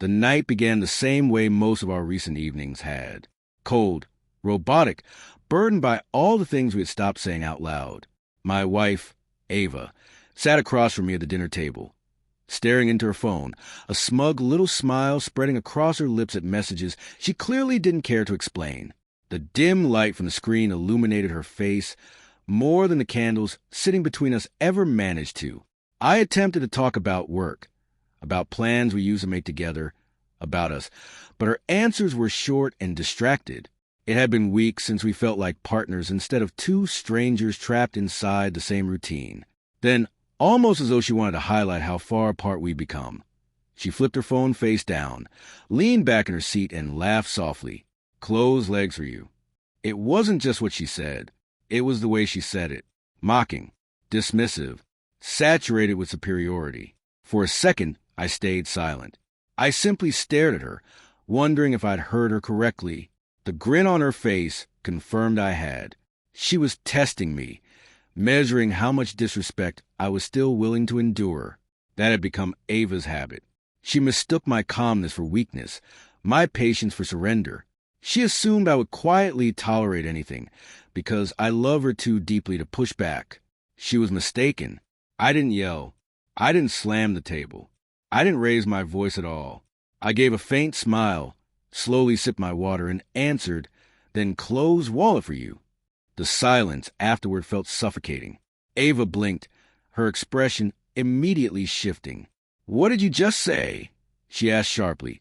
The night began the same way most of our recent evenings had. Cold, robotic, burdened by all the things we had stopped saying out loud. My wife, Ava, sat across from me at the dinner table, staring into her phone, a smug little smile spreading across her lips at messages she clearly didn't care to explain. The dim light from the screen illuminated her face more than the candles sitting between us ever managed to. I attempted to talk about work, about plans we used to make together, about us, but her answers were short and distracted. It had been weeks since we felt like partners instead of two strangers trapped inside the same routine. Then, almost as though she wanted to highlight how far apart we'd become, she flipped her phone face down, leaned back in her seat, and laughed softly. "Closed legs for you." It wasn't just what she said. It was the way she said it. Mocking, dismissive, saturated with superiority. For a second, I stayed silent. I simply stared at her, wondering if I'd heard her correctly. The grin on her face confirmed I had. She was testing me, measuring how much disrespect I was still willing to endure. That had become Ava's habit. She mistook my calmness for weakness, my patience for surrender. She assumed I would quietly tolerate anything, because I love her too deeply to push back. She was mistaken. I didn't yell. I didn't slam the table. I didn't raise my voice at all. I gave a faint smile, slowly sipped my water, and answered, "Then closed wallet for you." The silence afterward felt suffocating. Ava blinked, her expression immediately shifting. "What did you just say?" she asked sharply,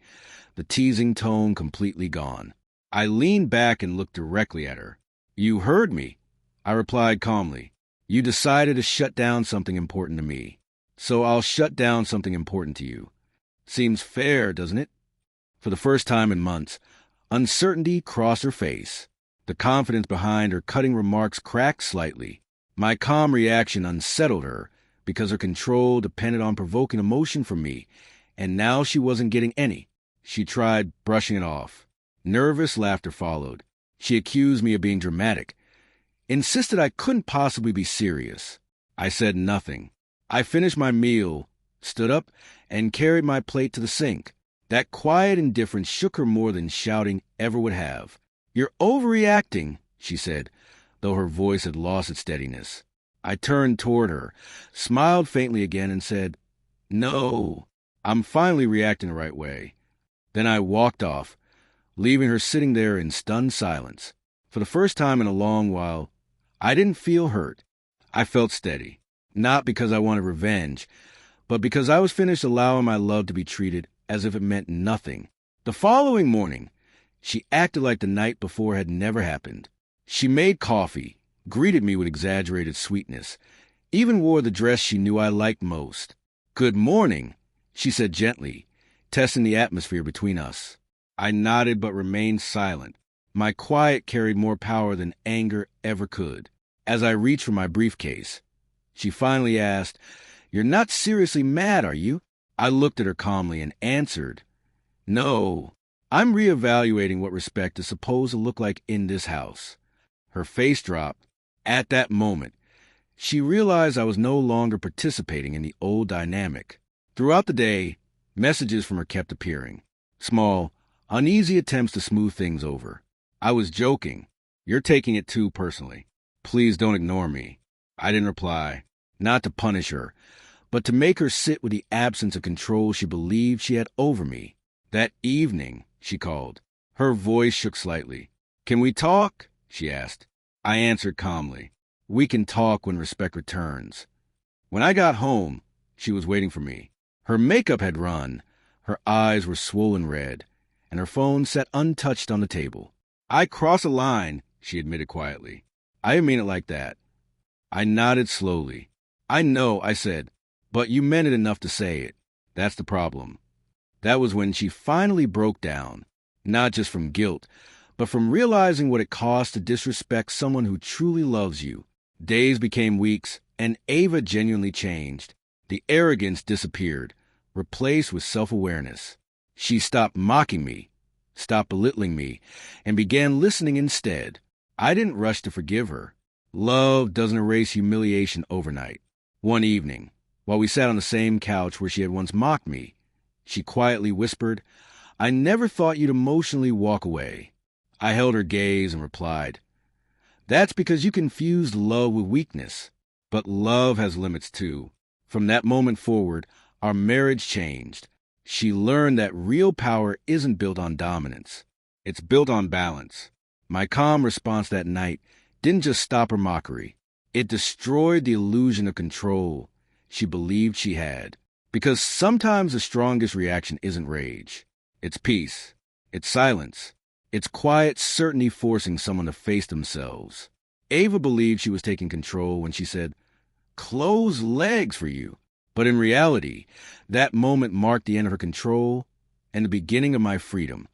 the teasing tone completely gone. I leaned back and looked directly at her. "You heard me," I replied calmly. "You decided to shut down something important to me. So I'll shut down something important to you. Seems fair, doesn't it?" For the first time in months, uncertainty crossed her face. The confidence behind her cutting remarks cracked slightly. My calm reaction unsettled her because her control depended on provoking emotion from me, and now she wasn't getting any. She tried brushing it off. Nervous laughter followed. She accused me of being dramatic, insisted I couldn't possibly be serious. I said nothing. I finished my meal, stood up, and carried my plate to the sink. That quiet indifference shook her more than shouting ever would have. "You're overreacting," she said, though her voice had lost its steadiness. I turned toward her, smiled faintly again, and said, "No, I'm finally reacting the right way." Then I walked off, leaving her sitting there in stunned silence. For the first time in a long while, I didn't feel hurt. I felt steady, not because I wanted revenge, but because I was finished allowing my love to be treated as if it meant nothing. The following morning, she acted like the night before had never happened. She made coffee, greeted me with exaggerated sweetness, even wore the dress she knew I liked most. "Good morning," she said gently, testing the atmosphere between us. I nodded but remained silent. My quiet carried more power than anger ever could. As I reached for my briefcase, she finally asked, "You're not seriously mad, are you?" I looked at her calmly and answered, "No, I'm reevaluating what respect is supposed to look like in this house." Her face dropped. At that moment, she realized I was no longer participating in the old dynamic. Throughout the day, messages from her kept appearing. Small, uneasy attempts to smooth things over. I was joking. "You're taking it too personally. Please don't ignore me." I didn't reply, not to punish her, but to make her sit with the absence of control she believed she had over me. That evening, she called. Her voice shook slightly. "Can we talk?" she asked. I answered calmly. "We can talk when respect returns." When I got home, she was waiting for me. Her makeup had run, her eyes were swollen red, and her phone sat untouched on the table. "I crossed a line," she admitted quietly. "I didn't mean it like that." I nodded slowly. "I know," I said, "but you meant it enough to say it. That's the problem." That was when she finally broke down, not just from guilt, but from realizing what it costs to disrespect someone who truly loves you. Days became weeks, and Ava genuinely changed. The arrogance disappeared, replaced with self-awareness. She stopped mocking me, stopped belittling me, and began listening instead. I didn't rush to forgive her. Love doesn't erase humiliation overnight. One evening, while we sat on the same couch where she had once mocked me, She quietly whispered, "I never thought you'd emotionally walk away." I held her gaze and replied, "That's because you confused love with weakness. But love has limits too." From that moment forward, our marriage changed. She learned that real power isn't built on dominance. It's built on balance. My calm response that night didn't just stop her mockery. It destroyed the illusion of control she believed she had. Because sometimes the strongest reaction isn't rage. It's peace. It's silence. It's quiet certainty forcing someone to face themselves. Ava believed she was taking control when she said, "Close legs for you." But in reality, that moment marked the end of her control and the beginning of my freedom.